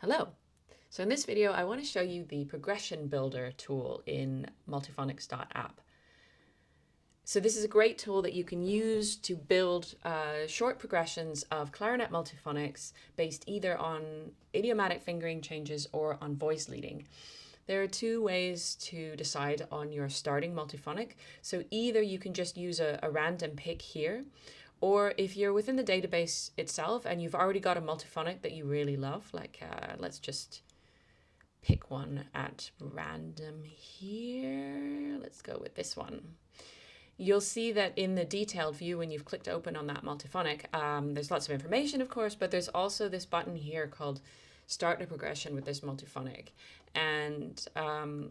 Hello. So in this video, I want to show you the progression builder tool in Multiphonics.app. So this is a great tool that you can use to build short progressions of clarinet multiphonics based either on idiomatic fingering changes or on voice leading. There are two ways to decide on your starting multiphonic. So either you can just use a random pick here, or if you're within the database itself and you've already got a multiphonic that you really love, like let's just pick one at random here. Let's go with this one. You'll see that in the detailed view, when you've clicked open on that multiphonic, there's lots of information, of course, but there's also this button here called Start a Progression with this multiphonic. And,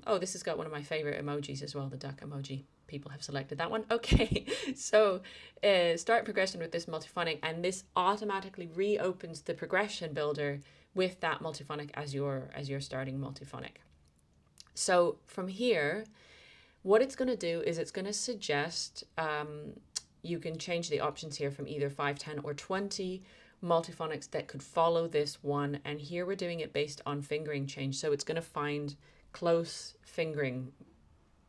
oh, this has got one of my favorite emojis as well, the duck emoji. People have selected that one. Okay, so start progression with this multiphonic, and this automatically reopens the progression builder with that multiphonic as your starting multiphonic. So from here, what it's going to do is it's going to suggest you can change the options here from either 5, 10, or 20 multiphonics that could follow this one. And here we're doing it based on fingering change. So it's going to find close fingering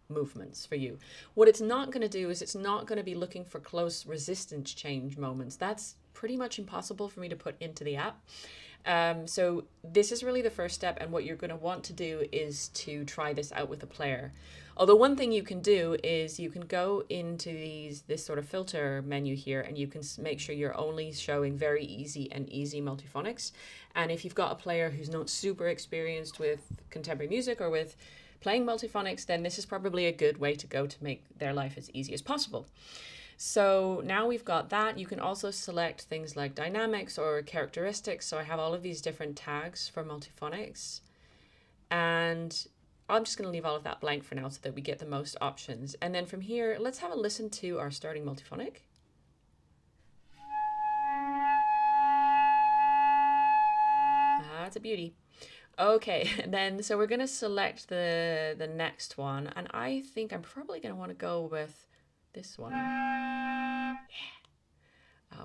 movements for you. What it's not going to do is it's not going to be looking for close resistance change moments. That's pretty much impossible for me to put into the app. So this is really the first step, and what you're going to want to do is to try this out with a player. Although one thing you can do is you can go into this sort of filter menu here, and you can make sure you're only showing very easy multiphonics. And if you've got a player who's not super experienced with contemporary music or with playing multiphonics, then this is probably a good way to go to make their life as easy as possible. So now we've got that. You can also select things like dynamics or characteristics. So I have all of these different tags for multiphonics. And I'm just going to leave all of that blank for now so that we get the most options. And then from here, let's have a listen to our starting multiphonic. That's a beauty. Okay, and then so we're going to select the next one. And I think I'm probably going to want to go with this one. Yeah.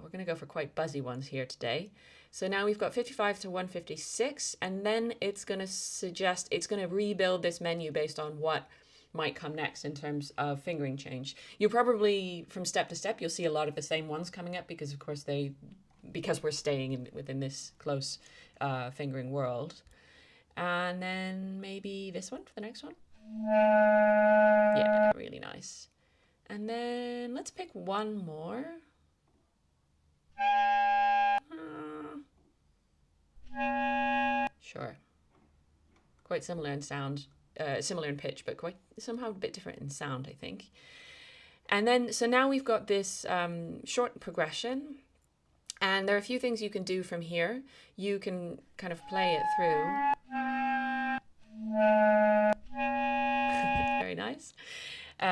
We're going to go for quite buzzy ones here today. So now we've got 55 to 156, and then it's going to suggest, it's going to rebuild this menu based on what might come next in terms of fingering change. You probably, from step to step, you'll see a lot of the same ones coming up because, of course, because we're staying within this close fingering world. And then maybe this one for the next one. Yeah, really nice. And then let's pick one more. Sure. Quite similar in sound, similar in pitch, but quite somehow a bit different in sound, I think. And then, so now we've got this short progression, and there are a few things you can do from here. You can kind of play it through. Very nice.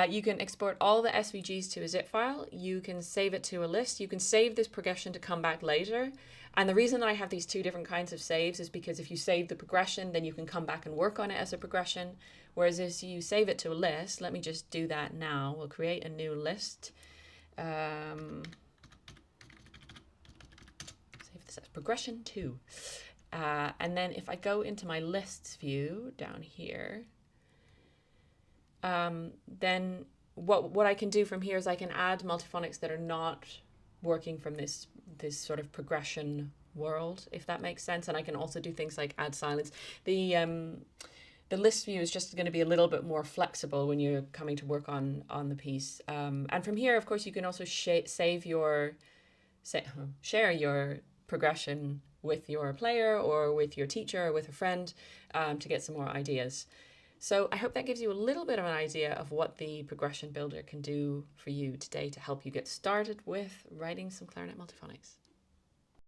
You can export all the SVGs to a zip file. You can save it to a list. You can save this progression to come back later. And the reason that I have these two different kinds of saves is because if you save the progression, then you can come back and work on it as a progression. Whereas if you save it to a list, let me just do that now. We'll create a new list. Save this as progression 2. And then if I go into my lists view down here, then what I can do from here is I can add multiphonics that are not working from this sort of progression world, if that makes sense. And I can also do things like add silence. The list view is just going to be a little bit more flexible when you're coming to work on the piece. And from here, of course, you can also share your progression with your player or with your teacher or with a friend to get some more ideas. So I hope that gives you a little bit of an idea of what the progression builder can do for you today to help you get started with writing some clarinet multiphonics.